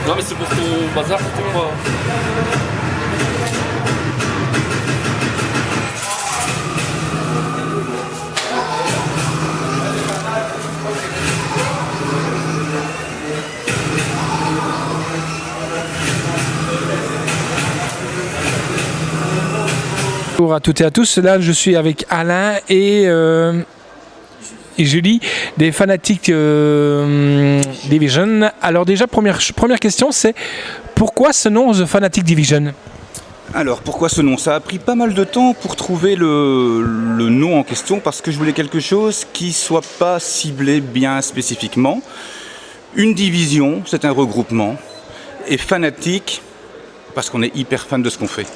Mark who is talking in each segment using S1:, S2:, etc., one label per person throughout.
S1: Non mais c'est pour ton bazar, c'était quoi?
S2: Bonjour à toutes et à tous, là je suis avec Alain et Julie, des fanatiques Division. Alors déjà, première question, c'est pourquoi ce nom The Fanatic Division?
S3: Alors, pourquoi ce nom? Ça a pris pas mal de temps pour trouver le nom en question, parce que je voulais quelque chose qui soit pas ciblé bien spécifiquement. Une division, c'est un regroupement, et fanatique, parce qu'on est hyper fan de ce qu'on fait.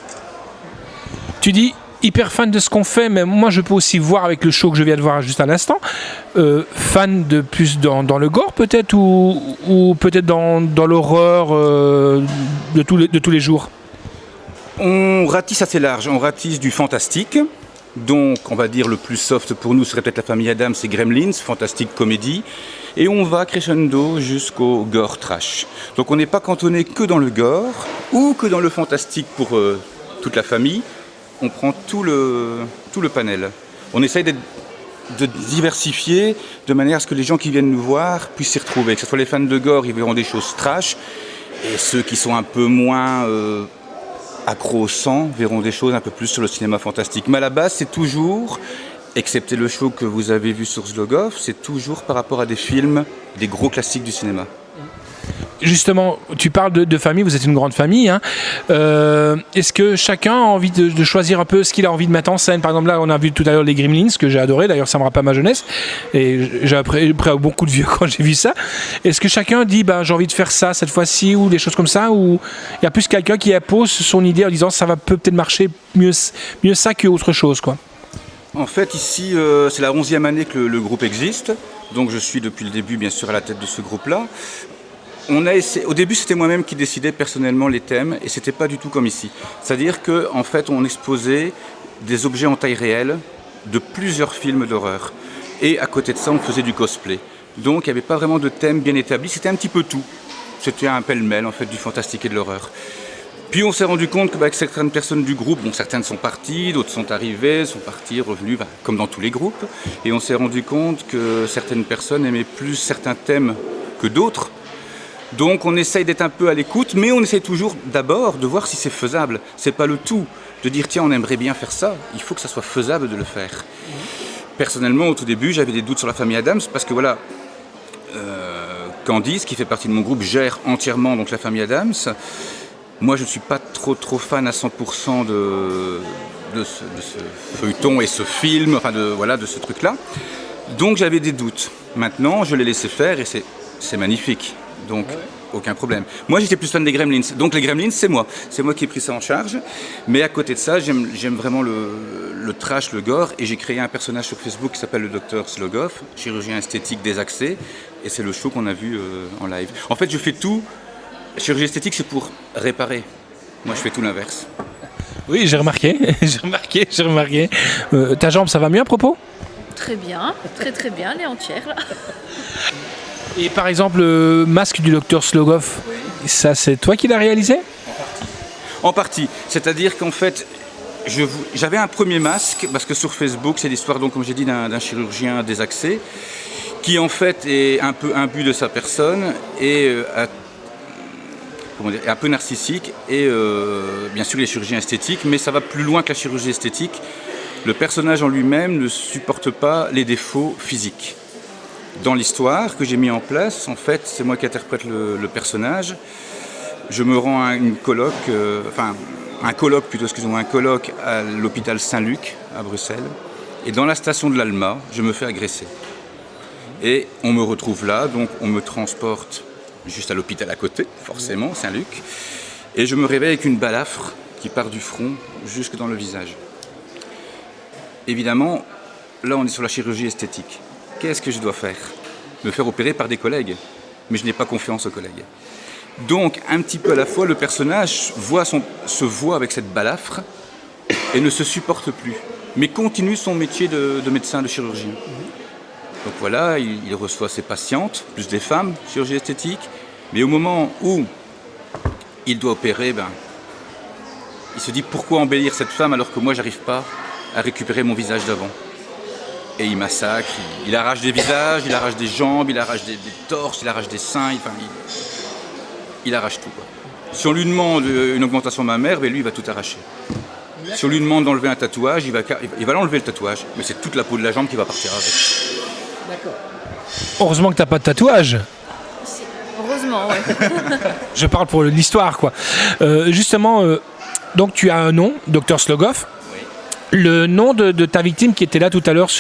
S2: Tu dis hyper fan de ce qu'on fait, mais moi je peux aussi voir avec le show que je viens de voir juste à l'instant, fan de plus dans le gore peut-être, ou peut-être dans l'horreur de tous les jours.
S3: On ratisse assez large, on ratisse du fantastique, donc on va dire le plus soft pour nous serait peut-être La Famille Adams, c'est Gremlins, fantastique comédie, et on va crescendo jusqu'au gore trash. Donc on n'est pas cantonné que dans le gore, ou que dans le fantastique pour toute la famille. On prend tout le panel. On essaye de diversifier de manière à ce que les gens qui viennent nous voir puissent s'y retrouver. Que ce soit les fans de gore, ils verront des choses trash, et ceux qui sont un peu moins accros au sang verront des choses un peu plus sur le cinéma fantastique. Mais à la base, c'est toujours, excepté le show que vous avez vu sur Zlogov, c'est toujours par rapport à des films, des gros classiques du cinéma.
S2: Justement, tu parles de famille, vous êtes une grande famille. Hein. Est-ce que chacun a envie de choisir un peu ce qu'il a envie de mettre en scène? Par exemple, là, on a vu tout à l'heure les Gremlins, que j'ai adoré. D'ailleurs, ça me rappelle ma jeunesse. Et j'ai appris beaucoup de vieux quand j'ai vu ça. Est-ce que chacun dit, j'ai envie de faire ça cette fois-ci, ou des choses comme ça? Ou il y a plus quelqu'un qui impose son idée en disant, ça va peut-être marcher mieux ça qu'autre chose, quoi?
S3: En fait, ici, c'est la 11e année que le groupe existe. Donc, je suis depuis le début, bien sûr, à la tête de ce groupe-là. Au début, c'était moi-même qui décidais personnellement les thèmes, et c'était pas du tout comme ici. C'est-à-dire qu'en fait, on exposait des objets en taille réelle de plusieurs films d'horreur. Et à côté de ça, on faisait du cosplay. Donc, il n'y avait pas vraiment de thème bien établi, c'était un petit peu tout. C'était un pêle-mêle, en fait, du fantastique et de l'horreur. Puis on s'est rendu compte qu'avec certaines personnes du groupe, certaines sont parties, d'autres sont arrivées, sont parties, revenues, comme dans tous les groupes. Et on s'est rendu compte que certaines personnes aimaient plus certains thèmes que d'autres. Donc on essaye d'être un peu à l'écoute, mais on essaye toujours d'abord de voir si c'est faisable. C'est pas le tout de dire tiens on aimerait bien faire ça, il faut que ça soit faisable de le faire. Personnellement au tout début j'avais des doutes sur La Famille Adams parce que voilà, Candice qui fait partie de mon groupe gère entièrement donc La Famille Adams. Moi je ne suis pas trop fan à 100% de ce feuilleton et ce film, de ce truc là. Donc j'avais des doutes. Maintenant je l'ai laissé faire et c'est magnifique. Donc, aucun problème. Moi, j'étais plus fan des Gremlins. Donc, les Gremlins, c'est moi. C'est moi qui ai pris ça en charge. Mais à côté de ça, j'aime vraiment le trash, le gore. Et j'ai créé un personnage sur Facebook qui s'appelle le Dr Slogov, chirurgien esthétique désaxé. Et c'est le show qu'on a vu en live. En fait, je fais tout. Chirurgie esthétique, c'est pour réparer. Moi, je fais tout l'inverse.
S2: Oui, j'ai remarqué. Ta jambe, ça va mieux à propos?
S4: Très bien, très bien, elle est entière là.
S2: Et par exemple, le masque du docteur Slogov, ça c'est toi qui l'as réalisé?
S3: En partie. C'est-à-dire qu'en fait, j'avais un premier masque, parce que sur Facebook, c'est l'histoire, donc, comme j'ai dit, d'un chirurgien désaxé, qui en fait est un peu imbu de sa personne et un peu narcissique, et bien sûr les chirurgiens esthétiques, mais ça va plus loin que la chirurgie esthétique. Le personnage en lui-même ne supporte pas les défauts physiques. Dans l'histoire que j'ai mis en place, en fait, c'est moi qui interprète le personnage. Je me rends à un colloque à l'hôpital Saint-Luc à Bruxelles. Et dans la station de l'Alma, je me fais agresser. Et on me retrouve là, donc on me transporte juste à l'hôpital à côté, forcément, Saint-Luc. Et je me réveille avec une balafre qui part du front jusque dans le visage. Évidemment, là on est sur la chirurgie esthétique. Qu'est-ce que je dois faire? Me faire opérer par des collègues. Mais je n'ai pas confiance aux collègues. Donc, un petit peu à la fois, le personnage se voit avec cette balafre et ne se supporte plus. Mais continue son métier de médecin de chirurgien. Donc voilà, il reçoit ses patientes, plus des femmes, chirurgie esthétique. Mais au moment où il doit opérer, il se dit pourquoi embellir cette femme alors que moi j'arrive pas à récupérer mon visage d'avant. Et il massacre, il arrache des visages, il arrache des jambes, il arrache des torses, il arrache des seins, il arrache tout, quoi. Si on lui demande une augmentation mammaire, lui il va tout arracher. Si on lui demande d'enlever un tatouage, il va l'enlever le tatouage, mais c'est toute la peau de la jambe qui va partir avec.
S4: D'accord.
S2: Heureusement que t'as pas de tatouage.
S4: Heureusement, ouais.
S2: Je parle pour l'histoire, quoi. Justement, donc tu as un nom, Dr Slogoff. Le nom de ta victime qui était là tout à l'heure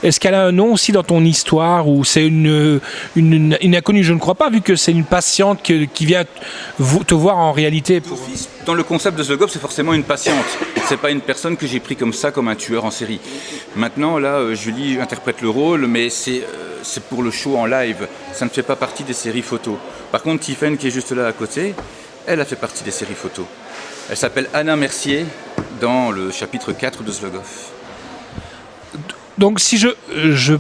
S2: est-ce qu'elle a un nom aussi dans ton histoire ou c'est une inconnue? Je ne crois pas, vu que c'est une patiente qui vient te voir en réalité.
S3: Dans le concept de Slogoff, c'est forcément une patiente. C'est pas une personne que j'ai pris comme ça, comme un tueur en série. Maintenant, là, Julie interprète le rôle, mais c'est pour le show en live. Ça ne fait pas partie des séries photos. Par contre, Tiffen, qui est juste là à côté, elle a fait partie des séries photos. Elle s'appelle Anna Mercier dans le chapitre 4 de Slogoff.
S2: Donc si je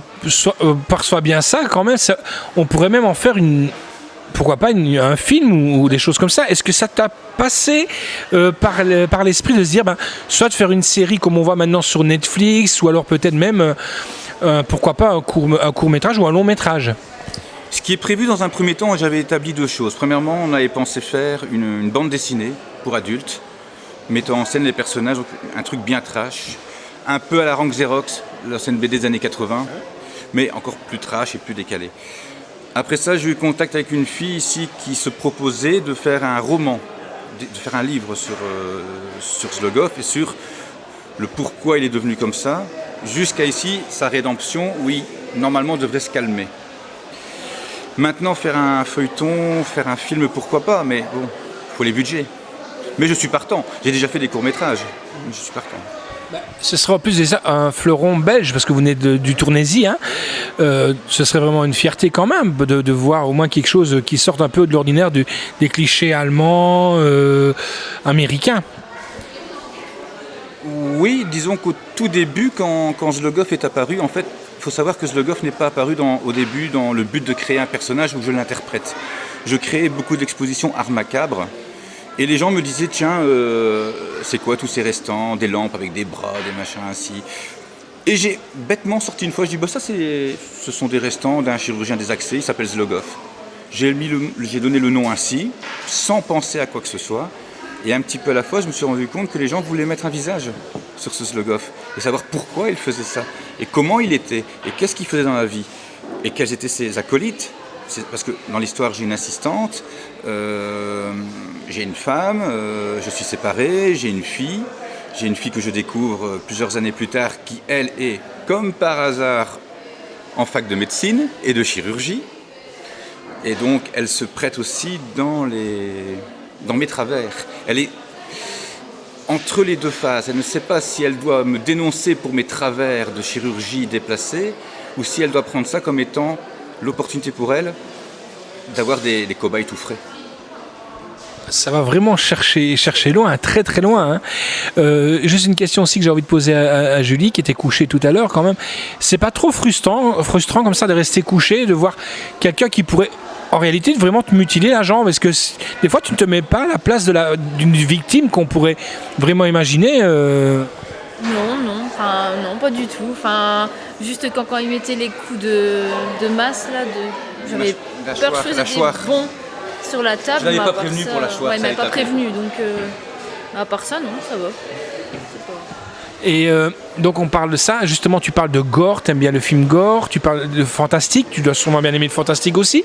S2: perçois bien ça, quand même, on pourrait même en faire pourquoi pas un film ou des choses comme ça. Est-ce que ça t'a passé par l'esprit de se dire, soit de faire une série comme on voit maintenant sur Netflix, ou alors peut-être même, pourquoi pas un court métrage ou un long métrage?
S3: Ce qui est prévu dans un premier temps, j'avais établi 2 choses. Premièrement, on avait pensé faire une bande dessinée pour adultes, mettant en scène les personnages, un truc bien trash, un peu à la Rank Xerox, l'ancienne BD des années 80, mais encore plus trash et plus décalé. Après ça, j'ai eu contact avec une fille ici qui se proposait de faire un roman, de faire un livre sur Slogoff et sur le pourquoi il est devenu comme ça, jusqu'à ici, sa rédemption, oui, normalement devrait se calmer. Maintenant, faire un feuilleton, faire un film, pourquoi pas, mais bon, il faut les budgets. Mais je suis partant. J'ai déjà fait des courts-métrages. Je suis partant.
S2: Ce sera en plus déjà un fleuron belge, parce que vous venez du Tournaisie. Hein. Ce serait vraiment une fierté quand même de voir au moins quelque chose qui sorte un peu de l'ordinaire des clichés allemands, américains.
S3: Oui, disons qu'au tout début, quand Slogoff est apparu, en fait, il faut savoir que Slogoff n'est pas apparu au début dans le but de créer un personnage où je l'interprète. Je créais beaucoup d'expositions art macabre et les gens me disaient tiens, c'est quoi tous ces restants, des lampes avec des bras, des machins ainsi. Et j'ai bêtement sorti une fois, je dis ça ce sont des restants d'un chirurgien des accès, il s'appelle Slogoff. J'ai donné le nom ainsi, sans penser à quoi que ce soit. Et un petit peu à la fois, je me suis rendu compte que les gens voulaient mettre un visage sur ce Slogoff et savoir pourquoi il faisait ça, et comment il était, et qu'est-ce qu'il faisait dans la vie, et quels étaient ses acolytes. Parce que dans l'histoire, j'ai une assistante, j'ai une femme, je suis séparé, j'ai une fille que je découvre plusieurs années plus tard, qui, elle, est, comme par hasard, en fac de médecine et de chirurgie. Et donc, elle se prête aussi dans mes travers. Elle est entre les 2 phases. Elle ne sait pas si elle doit me dénoncer pour mes travers de chirurgie déplacée ou si elle doit prendre ça comme étant l'opportunité pour elle d'avoir des cobayes tout frais.
S2: Ça va vraiment chercher loin, très très loin. Hein. Juste une question aussi que j'ai envie de poser à Julie, qui était couchée tout à l'heure quand même. C'est pas trop frustrant comme ça de rester couché, de voir quelqu'un qui pourrait en réalité vraiment te mutiler la jambe? Est-ce que des fois tu ne te mets pas à la place d'une victime qu'on pourrait vraiment imaginer
S4: Non, pas du tout. Juste quand il mettait les coups de masse là, j'avais peur que c'était bon sur la table.
S3: Je l'avais pas prévenu pour la choix.
S4: Ouais, il m'avait pas prévenu, donc à part ça, non, ça va.
S2: Et donc on parle de ça, justement tu parles de gore, t'aimes bien le film gore, tu parles de fantastique, tu dois sûrement bien aimer le fantastique aussi.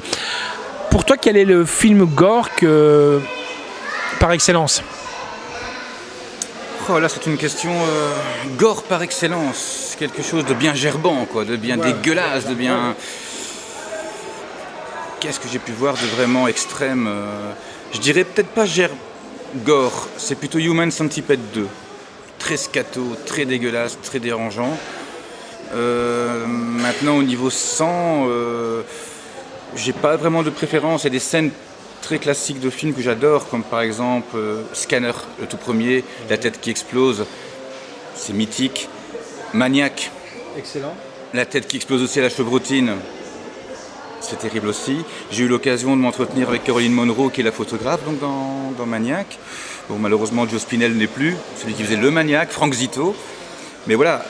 S2: Pour toi, quel est le film gore par excellence?
S3: Oh là, c'est une question gore par excellence, quelque chose de bien gerbant, quoi, de bien dégueulasse, de bien... Qu'est-ce que j'ai pu voir de vraiment extrême Je dirais peut-être pas gore, c'est plutôt Human Centipede 2. Très scato, très dégueulasse, très dérangeant. Maintenant, au niveau sang, j'ai pas vraiment de préférence. Il y a des scènes très classiques de films que j'adore, comme par exemple Scanner, le tout premier, la tête qui explose, c'est mythique. Maniac,
S2: excellent.
S3: La tête qui explose aussi à la chevrotine, c'est terrible aussi. J'ai eu l'occasion de m'entretenir avec Caroline Monroe, qui est la photographe donc dans Maniac. Bon, malheureusement, Joe Spinell n'est plus, celui qui faisait le Maniac, Frank Zito. Mais voilà,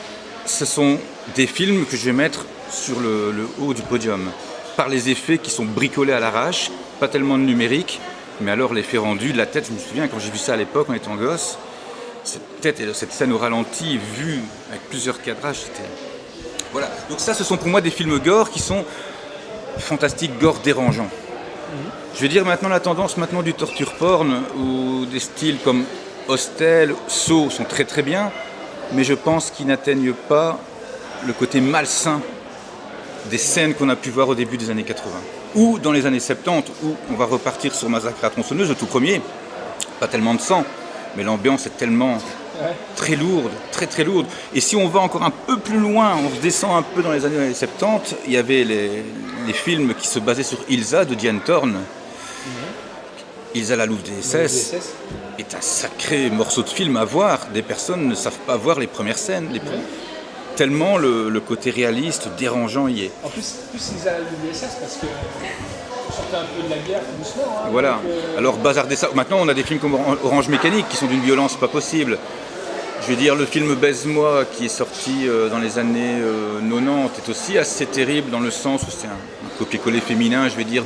S3: ce sont des films que je vais mettre sur le haut du podium, par les effets qui sont bricolés à l'arrache, pas tellement de numérique, mais alors l'effet rendu de la tête, je me souviens quand j'ai vu ça à l'époque en étant gosse, cette tête et cette scène au ralenti, vue avec plusieurs cadrages, c'était... Voilà, donc ça ce sont pour moi des films gore qui sont fantastiques, gore dérangeants. Je vais dire maintenant la tendance maintenant du torture porn, où des styles comme Hostel, Saw sont très très bien, mais je pense qu'ils n'atteignent pas le côté malsain des scènes qu'on a pu voir au début des années 80. Ou dans les années 70, où on va repartir sur Massacre à la tronçonneuse, le tout premier. Pas tellement de sang, mais l'ambiance est tellement très lourde, très très lourde. Et si on va encore un peu plus loin, on se descend un peu dans les années 70, il y avait les films qui se basaient sur Ilsa de Diane Thorne. Ilsa la louve des SS est un sacré morceau de film à voir. Des personnes ne savent pas voir les premières scènes. Tellement le côté réaliste, dérangeant y est.
S2: En plus Ilsa la louve des SS parce que on sortait un peu de la guerre doucement. Hein,
S3: voilà.
S2: donc,
S3: alors bazarder ça. Maintenant on a des films comme Orange Mécanique qui sont d'une violence pas possible. Je veux dire, le film Baise-moi qui est sorti dans les années 90 est aussi assez terrible dans le sens où c'est un copier-coller féminin, je vais dire,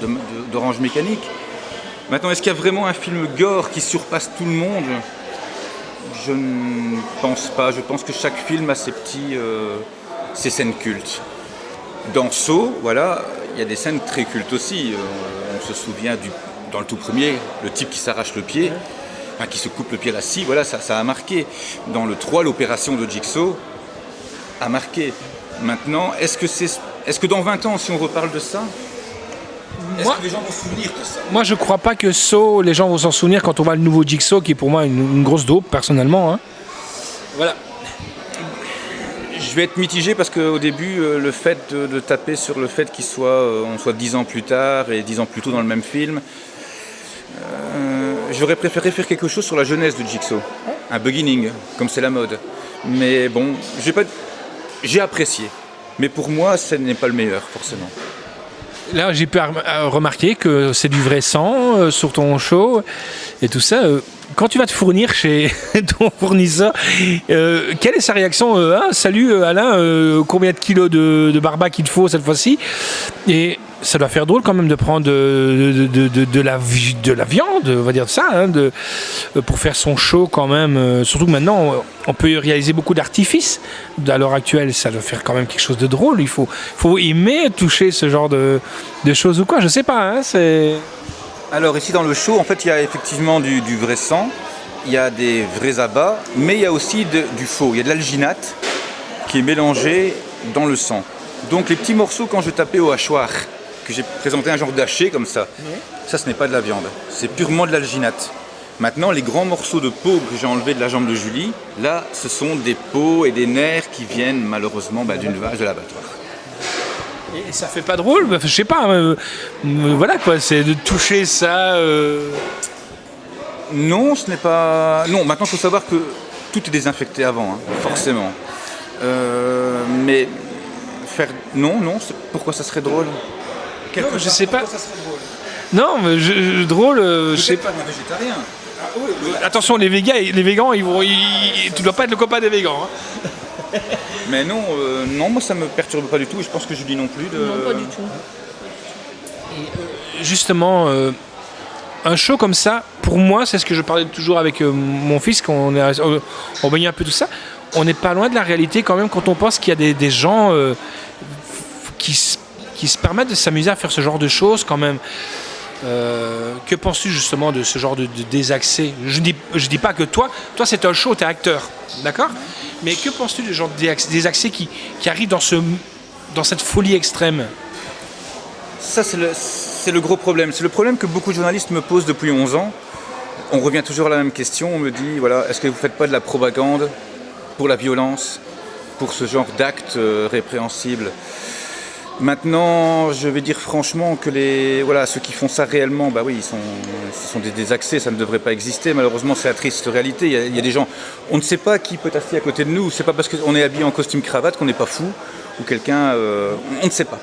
S3: d'Orange Mécanique. Maintenant, est-ce qu'il y a vraiment un film gore qui surpasse tout le monde ? Je ne pense pas. Je pense que chaque film a ses scènes cultes. Dans Saw, voilà, il y a des scènes très cultes aussi. On se souvient dans le tout premier, le type qui s'arrache le pied. Qui se coupe le pied à la scie, voilà, ça a marqué. Dans le 3, l'opération de Jigsaw a marqué. Maintenant, est-ce que dans 20 ans, si on reparle de ça, est-ce que les gens vont se souvenir de ça ?
S2: Moi, je crois pas que Saw, les gens vont s'en souvenir quand on voit le nouveau Jigsaw, qui est pour moi une grosse dope, personnellement. Hein. Voilà.
S3: Je vais être mitigé parce qu'au début, le fait de taper sur le fait qu'on soit 10 ans plus tard et 10 ans plus tôt dans le même film, j'aurais préféré faire quelque chose sur la jeunesse de Jigsaw, un beginning, comme c'est la mode. Mais bon, j'ai apprécié. Mais pour moi, ce n'est pas le meilleur, forcément.
S2: Là, j'ai pu remarquer que c'est du vrai sang sur ton show et tout ça. Quand tu vas te fournir chez ton fournisseur, quelle est sa réaction ? Salut Alain, combien de kilos de barbac il te faut cette fois-ci ? Et ça doit faire drôle quand même de prendre de la viande, on va dire ça, hein, pour faire son show quand même. Surtout que maintenant, on peut réaliser beaucoup d'artifices à l'heure actuelle. Ça doit faire quand même quelque chose de drôle. Il faut aimer toucher ce genre de choses ou quoi. Je sais pas. Hein, c'est...
S3: Alors ici dans le show, en fait, il y a effectivement du vrai sang, il y a des vrais abats, mais il y a aussi du faux. Il y a de l'alginate qui est mélangé dans le sang. Donc les petits morceaux, quand je tapais au hachoir, que j'ai présenté un genre d'haché comme ça, ça ce n'est pas de la viande, c'est purement de l'alginate. Maintenant, les grands morceaux de peau que j'ai enlevés de la jambe de Julie, là, ce sont des peaux et des nerfs qui viennent malheureusement d'une vache de l'abattoir.
S2: Et ça fait pas drôle, je sais pas, voilà quoi, c'est de toucher ça.
S3: Non, ce n'est pas. Non, maintenant il faut savoir que tout est désinfecté avant, hein, forcément. Mais faire. Non, pourquoi ça serait drôle ?
S2: Non, je sais pas.
S3: Ça serait drôle.
S2: Non, mais drôle, je sais pas.
S3: Un végétarien.
S2: Attention, les végans, tu dois pas être le copain des végans. Hein.
S3: Mais non, moi ça me perturbe pas du tout et je pense que Julie non plus.
S4: Non, pas du tout.
S2: Et justement, un show comme ça, pour moi, c'est ce que je parlais toujours avec mon fils quand on baignait un peu tout ça. On n'est pas loin de la réalité quand même quand on pense qu'il y a des gens qui se permettent de s'amuser à faire ce genre de choses quand même. Que penses-tu justement de ce genre de désaccès ? Je dis pas que toi c'est un show, t'es acteur, d'accord ? Mais que penses-tu du genre de désaccès qui arrive dans cette folie extrême ?
S3: Ça c'est le gros problème. C'est le problème que beaucoup de journalistes me posent depuis 11 ans. On revient toujours à la même question, on me dit, voilà, est-ce que vous ne faites pas de la propagande pour la violence, pour ce genre d'actes répréhensibles ? Maintenant, je vais dire franchement que ceux qui font ça réellement, bah oui, ce sont des désaccès, ça ne devrait pas exister. Malheureusement, c'est la triste réalité. Il y a des gens, on ne sait pas qui peut être assis à côté de nous. C'est pas parce qu'on est habillé en costume cravate qu'on n'est pas fou ou quelqu'un, on ne sait pas.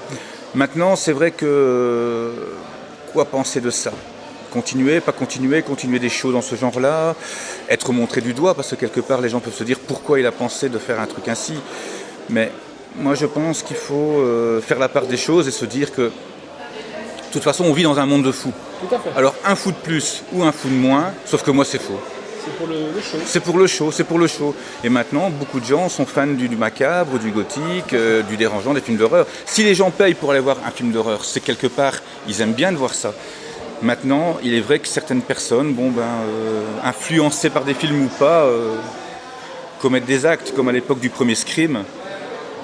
S3: Maintenant, c'est vrai que... Quoi penser de ça ? Continuer, pas continuer, continuer des shows dans ce genre-là, être montré du doigt, parce que quelque part, les gens peuvent se dire pourquoi il a pensé de faire un truc ainsi. Mais moi, je pense qu'il faut faire la part des choses et se dire que, de toute façon, on vit dans un monde de fous.
S2: Tout à fait.
S3: Alors, un fou de plus ou un fou de moins, sauf que moi, c'est faux.
S2: C'est pour le show.
S3: C'est pour le show. Et maintenant, beaucoup de gens sont fans du macabre, du gothique, du dérangeant, des films d'horreur. Si les gens payent pour aller voir un film d'horreur, c'est quelque part, ils aiment bien de voir ça. Maintenant, il est vrai que certaines personnes, influencées par des films ou pas, commettent des actes, comme à l'époque du premier Scream.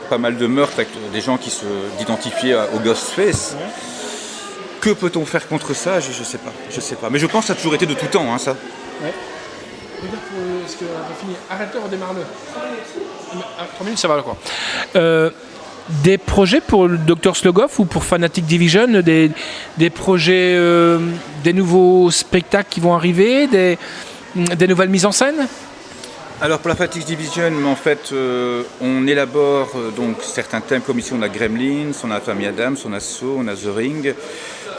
S3: Pas mal de meurtres avec des gens qui s'identifiaient au Ghostface. Ouais. Que peut-on faire contre ça ? Je sais pas. Mais je pense que ça a toujours été de tout temps, ça.
S2: Ouais. Est-ce qu'on a fini ? Arrête-le, redémarre-le. 3 minutes, ça va là quoi. Des projets pour le Dr Slogoff ou pour Fanatic Division, des projets, des nouveaux spectacles qui vont arriver, des nouvelles mises en scène ?
S3: Alors pour la Fanatic Division, en fait, on élabore donc certains thèmes comme ici on a Gremlins, on a Famille Adams, on a Saw, on a The Ring,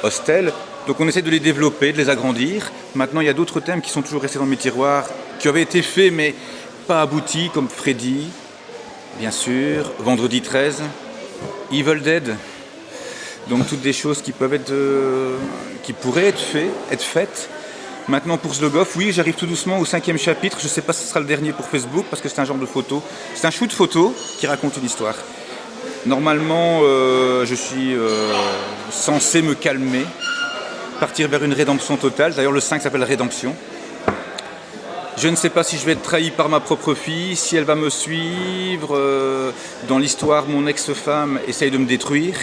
S3: Hostel. Donc on essaie de les développer, de les agrandir. Maintenant il y a d'autres thèmes qui sont toujours restés dans mes tiroirs, qui avaient été faits mais pas aboutis, comme Freddy, bien sûr, Vendredi 13, Evil Dead. Donc toutes des choses qui peuvent être, qui pourraient être faites. Maintenant pour Slogoff, oui, j'arrive tout doucement au 5e chapitre. Je ne sais pas si ce sera le dernier pour Facebook parce que c'est un genre de photo. C'est un shoot photo qui raconte une histoire. Normalement, je suis censé me calmer, partir vers une rédemption totale. D'ailleurs, le 5 s'appelle Rédemption. Je ne sais pas si je vais être trahi par ma propre fille, si elle va me suivre. Dans l'histoire, mon ex-femme essaye de me détruire.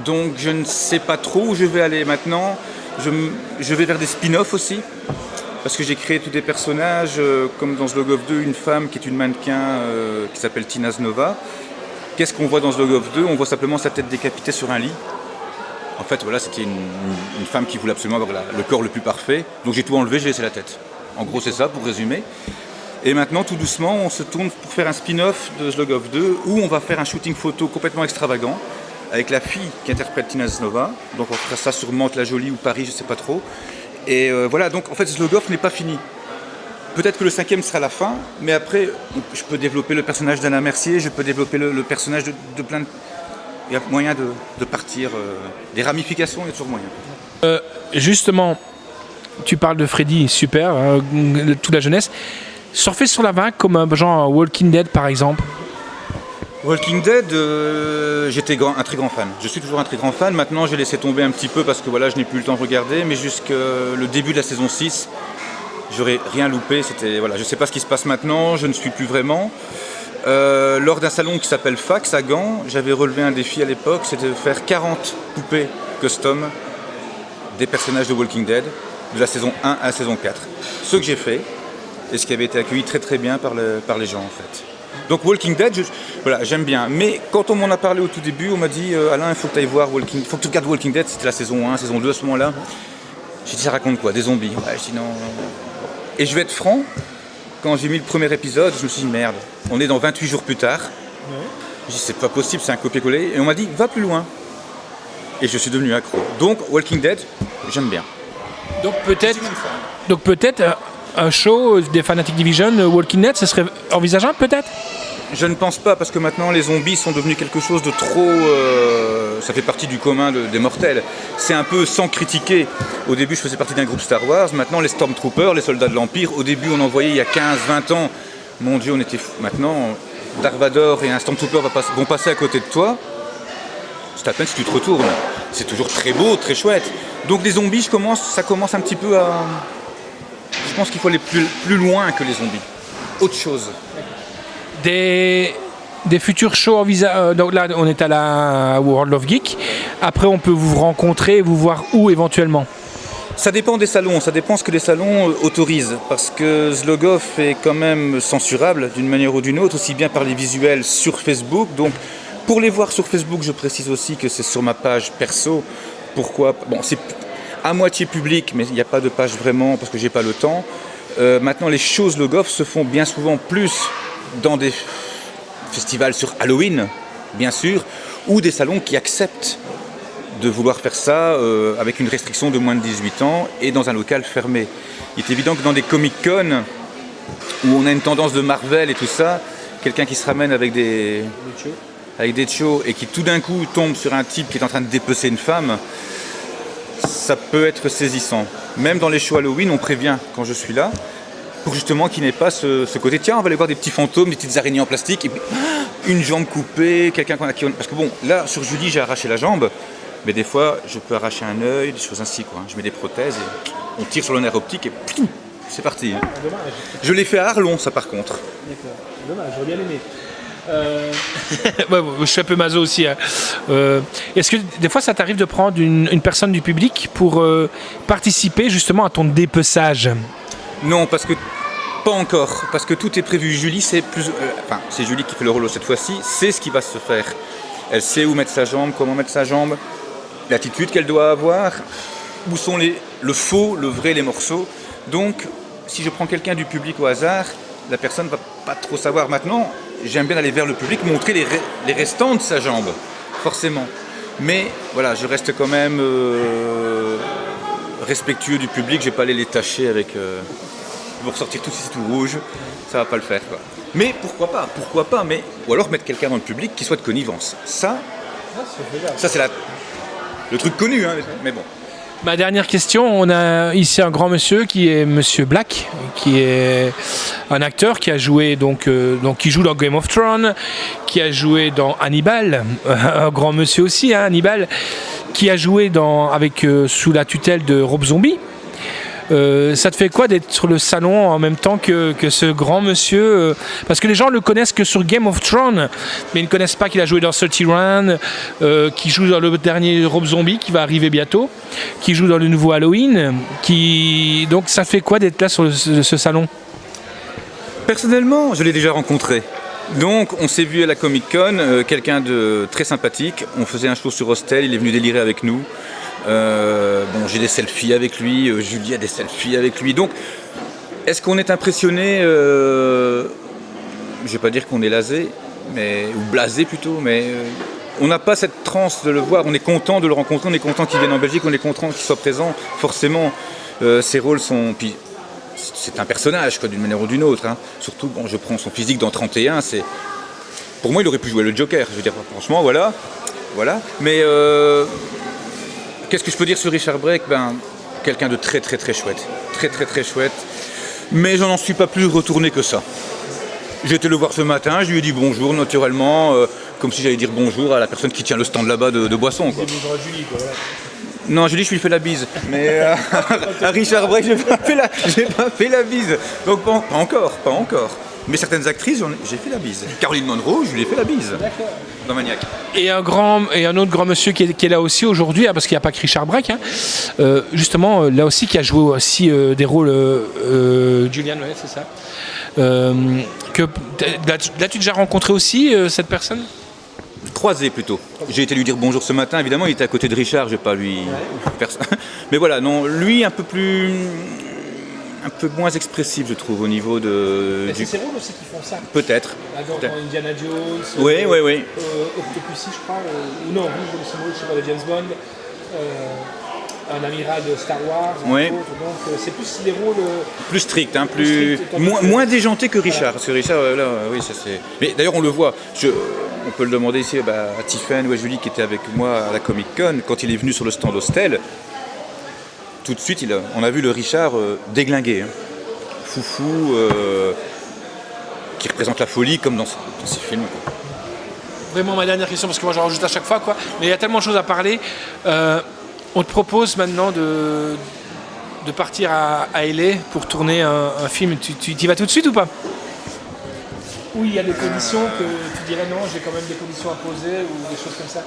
S3: Donc je ne sais pas trop où je vais aller maintenant. Je vais vers des spin-offs aussi, parce que j'ai créé tous des personnages, comme dans Slogoff 2, une femme qui est une mannequin qui s'appelle Tina Znova. Qu'est-ce qu'on voit dans Slogoff 2 ? On voit simplement sa tête décapitée sur un lit. En fait, voilà, c'était une femme qui voulait absolument avoir le corps le plus parfait. Donc j'ai tout enlevé, j'ai laissé la tête. En gros, c'est ça, pour résumer. Et maintenant, tout doucement, on se tourne pour faire un spin-off de Slogoff 2, où on va faire un shooting photo complètement extravagant, avec la fille qui interprète Tina Znova. Donc on fera ça sur Mantes-la-Jolie ou Paris, je ne sais pas trop. Et voilà, donc en fait, Slogoff n'est pas fini. Peut-être que le 5e sera la fin, mais après, je peux développer le personnage d'Anna Mercier, je peux développer le personnage de plein de... Il y a moyen de partir, des ramifications, il y a toujours moyen.
S2: Justement, tu parles de Freddy, super, toute la jeunesse. Surfer sur la vague comme genre Walking Dead par exemple.
S3: Walking Dead, j'étais un très grand fan. Je suis toujours un très grand fan. Maintenant, j'ai laissé tomber un petit peu parce que voilà, je n'ai plus le temps de regarder, mais jusqu'au début de la saison 6, j'aurais rien loupé. Voilà, je ne sais pas ce qui se passe maintenant, je ne suis plus vraiment. Lors d'un salon qui s'appelle Fax à Gand, j'avais relevé un défi à l'époque, c'était de faire 40 poupées custom des personnages de Walking Dead, de la saison 1 à la saison 4. Ce que j'ai fait, et ce qui avait été accueilli très très bien par les gens en fait. Donc Walking Dead, voilà, j'aime bien. Mais quand on m'en a parlé au tout début, on m'a dit Alain, il faut que tu ailles voir il faut que tu regardes Walking Dead, c'était la saison 1, saison 2 à ce moment-là. J'ai dit ça raconte quoi ? Des zombies ? Ouais, je dis non. Et je vais être franc, quand j'ai mis le premier épisode, je me suis dit merde, on est dans 28 jours plus tard. Je dis c'est pas possible, c'est un copier-coller. Et on m'a dit va plus loin. Et je suis devenu accro. Donc Walking Dead, j'aime bien.
S2: Donc peut-être un show des Fanatic Division, Walking Dead, ce serait envisageable peut-être ?
S3: Je ne pense pas, parce que maintenant les zombies sont devenus quelque chose de trop... ça fait partie du commun des mortels. C'est un peu sans critiquer. Au début je faisais partie d'un groupe Star Wars, maintenant les Stormtroopers, les soldats de l'Empire, au début on en voyait il y a 15-20 ans. Mon Dieu, on était fous. Maintenant, Dark Vador et un Stormtrooper vont passer à côté de toi. C'est à peine si tu te retournes. C'est toujours très beau, très chouette. Donc les zombies, ça commence un petit peu à... Je pense qu'il faut aller plus loin que les zombies. Autre chose.
S2: Des futurs shows donc là, on est à la World of Geek. Après, on peut vous rencontrer et vous voir où éventuellement ?
S3: Ça dépend des salons, ça dépend ce que les salons autorisent. Parce que Slogoff est quand même censurable d'une manière ou d'une autre, aussi bien par les visuels sur Facebook. Donc, pour les voir sur Facebook, je précise aussi que c'est sur ma page perso. Pourquoi ? Bon, c'est à moitié public, mais il n'y a pas de page vraiment parce que j'ai pas le temps. Maintenant, les shows Slogoff se font bien souvent plus dans des festivals sur Halloween, bien sûr, ou des salons qui acceptent de vouloir faire ça avec une restriction de moins de 18 ans et dans un local fermé. Il est évident que dans des Comic-Con, où on a une tendance de Marvel et tout ça, quelqu'un qui se ramène avec des chos et qui tout d'un coup tombe sur un type qui est en train de dépecer une femme, ça peut être saisissant. Même dans les shows Halloween, on prévient quand je suis là, pour justement qu'il n'ait pas ce côté, tiens, on va aller voir des petits fantômes, des petites araignées en plastique, et puis une jambe coupée, quelqu'un qu'on a... Parce que bon, là, sur Julie, j'ai arraché la jambe, mais des fois, je peux arracher un œil, des choses ainsi, quoi. Je mets des prothèses, et on tire sur le nerf optique, et c'est parti.
S2: Ah, dommage.
S3: Je l'ai fait à Arlon, ça, par contre.
S2: D'accord, dommage, j'aurais bien aimé. Ouais, je suis un peu maso aussi. Hein. Est-ce que des fois ça t'arrive de prendre une personne du public pour participer justement à ton dépeçage?
S3: Non, parce que pas encore, parce que tout est prévu. Julie, c'est Julie qui fait le rôle cette fois-ci, c'est ce qui va se faire. Elle sait où mettre sa jambe, comment mettre sa jambe, l'attitude qu'elle doit avoir, où sont le faux, le vrai, les morceaux. Donc, si je prends quelqu'un du public au hasard, la personne ne va pas trop savoir. Maintenant, j'aime bien aller vers le public, montrer les restants de sa jambe, forcément. Mais voilà, je reste quand même respectueux du public, je ne vais pas aller les tâcher avec... Ils vont ressortir tout ici tout rouge, ça ne va pas le faire, quoi. Mais pourquoi pas, mais... Ou alors mettre quelqu'un dans le public qui soit de connivence. Ça c'est le truc connu, hein, mais bon.
S2: Ma dernière question, on a ici un grand monsieur qui est Monsieur Black, qui est un acteur qui a joué qui joue dans Game of Thrones, qui a joué dans Hannibal, un grand monsieur aussi, hein, Hannibal, qui a joué sous la tutelle de Rob Zombie. Ça te fait quoi d'être sur le salon en même temps que ce grand monsieur parce que les gens le connaissent que sur Game of Thrones, mais ils ne connaissent pas qu'il a joué dans 30 Rounds, qui joue dans le dernier Rob Zombie qui va arriver bientôt, qui joue dans le nouveau Halloween. Donc ça fait quoi d'être là sur ce salon?
S3: Personnellement, je l'ai déjà rencontré. Donc on s'est vu à la Comic-Con, quelqu'un de très sympathique. On faisait un show sur Hostel, il est venu délirer avec nous. J'ai des selfies avec lui, Julie a des selfies avec lui. Donc, est-ce qu'on est impressionné je ne vais pas dire qu'on est lasé, ou blasé plutôt, mais on n'a pas cette transe de le voir. On est content de le rencontrer, on est content qu'il vienne en Belgique, on est content qu'il soit présent. Forcément, ses rôles sont... Puis, c'est un personnage, quoi, d'une manière ou d'une autre. Hein. Surtout, je prends son physique dans 31, c'est... Pour moi, il aurait pu jouer le Joker, je veux dire, franchement, voilà. Mais... Qu'est-ce que je peux dire sur Richard Brake? Quelqu'un de très très très chouette. Très très très chouette. Mais je n'en suis pas plus retourné que ça. J'ai été le voir ce matin, je lui ai dit bonjour naturellement, comme si j'allais dire bonjour à la personne qui tient le stand là-bas de boissons. Quoi.
S2: Bonjour à Julie, quoi.
S3: Non, Julie, je lui fais la bise. Mais à Richard Brake, je n'ai pas fait la bise. Donc pas encore. Mais certaines actrices, j'ai fait la bise. Caroline Monroe, je lui ai fait la bise.
S2: D'accord.
S3: Dans Maniac.
S2: Et un autre grand monsieur qui est là aussi aujourd'hui, hein, parce qu'il n'y a pas que Richard Brake, hein, justement, là aussi, qui a joué aussi des rôles, Julian, ouais, c'est ça. L'as-tu déjà rencontré aussi, cette personne?
S3: Croisé plutôt. J'ai été lui dire bonjour ce matin, évidemment, il était à côté de Richard, je ne vais pas lui faire ça. Mais voilà, non, lui un peu moins expressif, je trouve, au niveau de...
S2: C'est ses rôles aussi qui font ça.
S3: Peut-être.
S2: Dans Indiana Jones,
S3: oui.
S2: Octopussy, je crois, ou non, je sais pas, de James Bond, un amiral de Star Wars,
S3: oui.
S2: Donc c'est plus des rôles...
S3: Plus stricts, hein, moins déjantés que Richard, parce que Richard, là, oui, ça c'est... Mais d'ailleurs, on le voit, on peut le demander ici à Tiffen ou à Julie qui était avec moi à la Comic-Con, quand il est venu sur le stand Hostel, tout de suite, on a vu le Richard déglingué, hein. Foufou, qui représente la folie comme dans ces films. Quoi.
S2: Vraiment ma dernière question, parce que moi j'en rajoute à chaque fois, quoi. Mais il y a tellement de choses à parler. On te propose maintenant de partir à LA pour tourner un film. Tu y vas tout de suite ou pas? Oui, il y a des conditions que tu dirais non, j'ai quand même des conditions à poser ou des choses comme ça.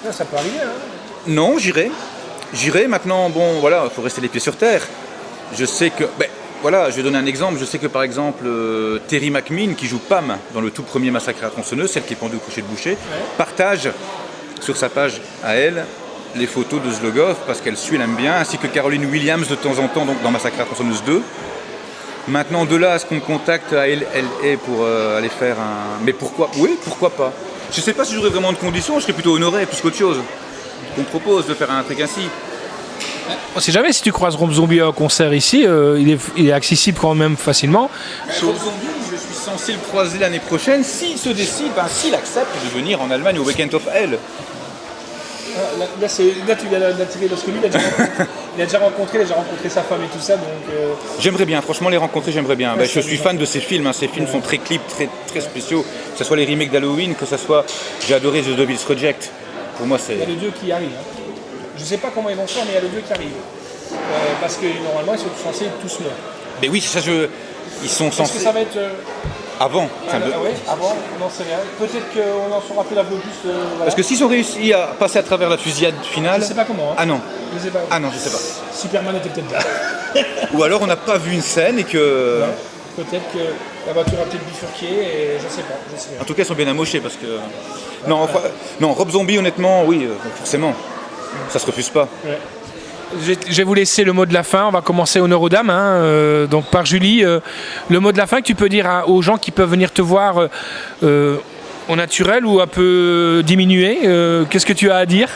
S2: Non, ça peut arriver, hein.
S3: Non, j'irai maintenant, il faut rester les pieds sur terre. Je sais que, je vais donner un exemple. Je sais que par exemple, Terry McMean, qui joue Pam dans le tout premier Massacre à la tronçonneuse, celle qui est pendue au crochet de boucher, partage sur sa page à elle les photos de Zlogov parce qu'elle suit, elle aime bien, ainsi que Caroline Williams de temps en temps donc dans Massacre à la tronçonneuse 2. Maintenant, de là à ce qu'on me contacte à LA pour aller faire un... Mais pourquoi? Oui, pourquoi pas? Je sais pas si j'aurais vraiment de conditions, je serais plutôt honoré plus qu'autre chose. On me propose de faire un truc ainsi.
S2: On sait jamais si tu croises Rob Zombie à un concert ici, il est accessible quand même facilement.
S3: Rob Zombie, je suis censé le croiser l'année prochaine, s'il se décide, s'il accepte de venir en Allemagne au Weekend of Hell.
S2: Là, tu viens d'attirer le scooby, il a déjà rencontré sa femme et tout ça, donc...
S3: J'aimerais bien, franchement les rencontrer, j'aimerais bien. Je suis fan de ces films, ces films sont très clips, très, très spéciaux, que ce soit les remakes d'Halloween, que ce soit... J'ai adoré The Devil's Reject, pour moi c'est...
S2: Il y a les deux qui arrivent. Je sais pas comment ils vont faire, mais il y a les deux qui arrivent. Parce que normalement, ils sont censés être tous morts.
S3: Mais oui, c'est ça, ils sont censés...
S2: Est-ce que ça va être...
S3: Avant.
S2: Oui, avant, on n'en sait rien. Peut-être qu'on en saura peut-être un peu plus. Voilà.
S3: Parce que s'ils ont réussi à passer à travers la fusillade finale...
S2: Je sais pas comment. Hein.
S3: Ah non.
S2: Je sais pas.
S3: Ah non, je sais pas.
S2: Superman était peut-être là.
S3: Ou alors on n'a pas vu une scène et que...
S2: Ouais. Peut-être que la voiture a peut-être bifurqué et je sais pas.
S3: En tout cas, ils sont bien amochés parce que... Non, Rob Zombie, honnêtement, oui, forcément. Ça se refuse pas.
S2: Ouais. Je vais vous laisser le mot de la fin. On va commencer honneur aux dames, donc par Julie. Le mot de la fin que tu peux dire aux gens qui peuvent venir te voir au naturel ou un peu diminué. Qu'est-ce que tu as à dire?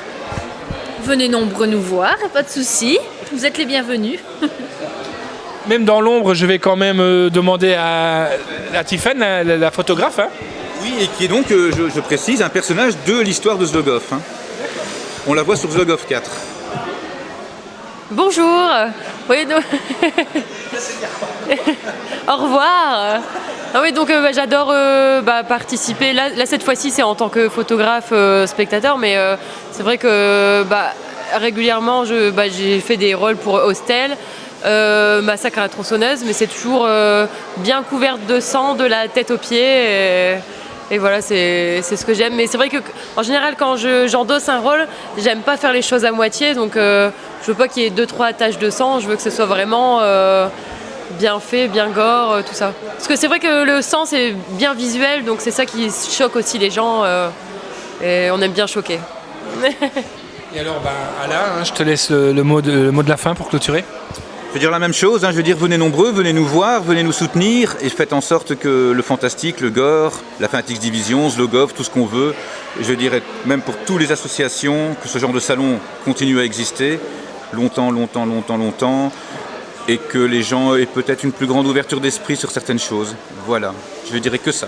S4: Venez nombreux nous voir, pas de souci. Vous êtes les bienvenus.
S2: Même dans l'ombre, je vais quand même demander à Tiffen, la photographe. Hein.
S3: Oui, et qui est donc, je précise, un personnage de l'histoire de Zlogoff. Hein. On la voit sur Zlogoff 4.
S5: Bonjour. Oui, donc... Au revoir. Ah oui, donc j'adore participer. Là, cette fois-ci, c'est en tant que photographe spectateur, mais c'est vrai que régulièrement, j'ai fait des rôles pour Hostel, Massacre à la tronçonneuse, mais c'est toujours bien couverte de sang de la tête aux pieds. Et voilà, c'est ce que j'aime. Mais c'est vrai qu'en général, quand j'endosse un rôle, j'aime pas faire les choses à moitié. Donc je veux pas qu'il y ait 2-3 taches de sang. Je veux que ce soit vraiment bien fait, bien gore, tout ça. Parce que c'est vrai que le sang, c'est bien visuel. Donc c'est ça qui choque aussi les gens. Et on aime bien choquer.
S2: Et alors, Alain, je te laisse le mot de la fin pour clôturer.
S3: Je veux dire la même chose, je veux dire venez nombreux, venez nous voir, venez nous soutenir et faites en sorte que le fantastique, le gore, la Fanatics Division, Zlogoff, tout ce qu'on veut, je dirais même pour toutes les associations, que ce genre de salon continue à exister longtemps, et que les gens aient peut-être une plus grande ouverture d'esprit sur certaines choses. Voilà, je ne dirais que ça.